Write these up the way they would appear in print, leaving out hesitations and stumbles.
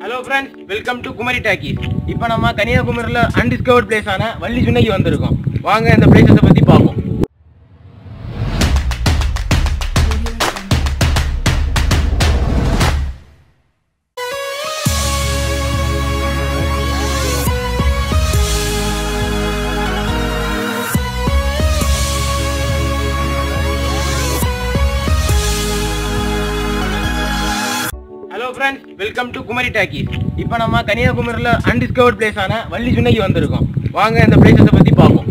Hello friends, welcome to Kumari Takis. இப்போ நம்ம கன்னியாகுமரியில அன்டிஸ்கவர்ட் பிளேஸ் ஆன வள்ளி சுனைக்கு வந்திருக்கோம். வாங்க இந்த பிளேஸை பத்தி பார்ப்போம். Hello friends, welcome to Kumari Takis. இப்போ நம்ம கன்னியாகுமரியில அன்டிஸ்கவர்ட் பிளேஸ் ஆன வள்ளி சுனைக்கு வந்திருக்கோம். வாங்க இந்த பிளேஸை பத்தி பார்ப்போம்.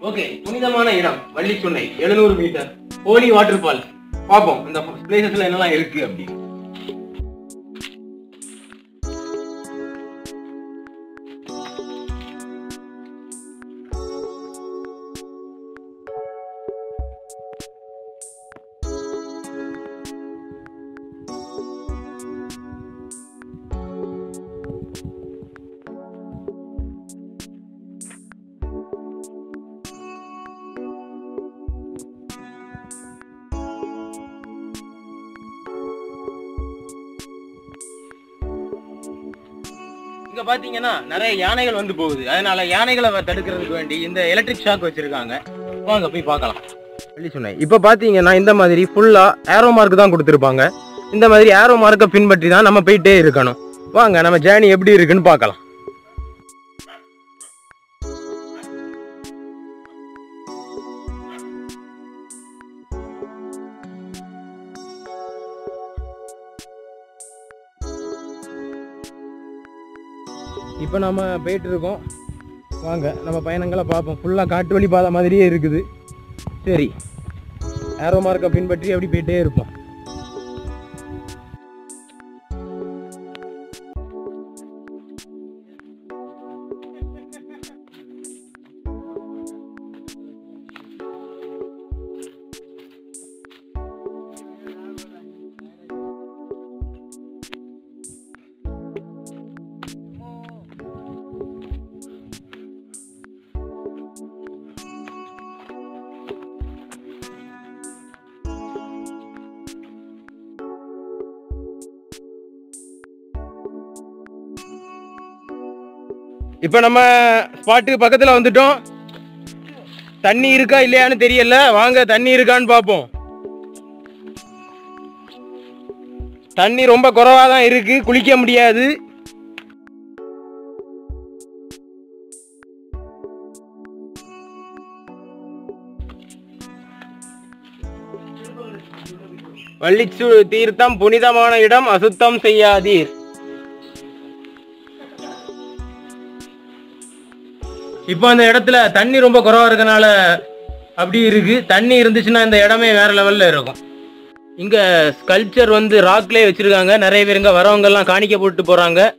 ஓகே, புனிதமான இடம் வள்ளி சுனை 700 மீட்டர் ஹோலி வாட்டர்ஃபால்ஸ். பாப்போம் இந்த பிளேசஸ்ல என்னெல்லாம் இருக்கு அப்படி. இங்க பாத்தீங்கன்னா நிறைய யானைகள் வந்து போகுது. அதனால யானைகளை தடுக்கிறதுக்கு வேண்டி இந்த எலக்ட்ரிக் ஷாக் வச்சிருக்காங்க. வாங்க போய் பார்க்கலாம். வள்ளி சுனை இப்ப பாத்தீங்கன்னா இந்த மாதிரி ஃபுல்லா ஏரோ மார்க் தான் கொடுத்துருப்பாங்க. இந்த மாதிரி ஏரோ மார்க்கை பின்பற்றி தான் நம்ம போயிட்டே இருக்கணும். வாங்க நம்ம ஜேர்னி எப்படி இருக்குன்னு பார்க்கலாம். இப்போ நம்ம போயிட்டு இருக்கோம். வாங்க நம்ம பயணங்களை பார்ப்போம். ஃபுல்லாக காட்டு வழி பாதை மாதிரியே இருக்குது. சரி, ஏரோ மார்க்கை பின்பற்றி அப்படி போயிட்டே இருப்போம். இப்போ நம்ம ஸ்பாட்டுக்கு பக்கத்தில் வந்துட்டோம். தண்ணி இருக்கா இல்லையான்னு தெரியல. வாங்க தண்ணி இருக்கான்னு பார்ப்போம். தண்ணி ரொம்ப குறைவாக தான் இருக்கு, குளிக்க முடியாது. வள்ளி தீர்த்தம் புனிதமான இடம், அசுத்தம் செய்யாதீர். இப்போ அந்த இடத்துல தண்ணி ரொம்ப குறைவா இருக்கனால அப்படி இருக்கு. தண்ணி இருந்துச்சுன்னா இந்த இடமே வேற லெவல்ல இருக்கும். இங்க ஸ்கல்ப்சர் வந்து ராக்லேயே வச்சிருக்காங்க. நிறைய பேர் இங்க வரவங்க எல்லாம் காணிக்க போட்டு போறாங்க.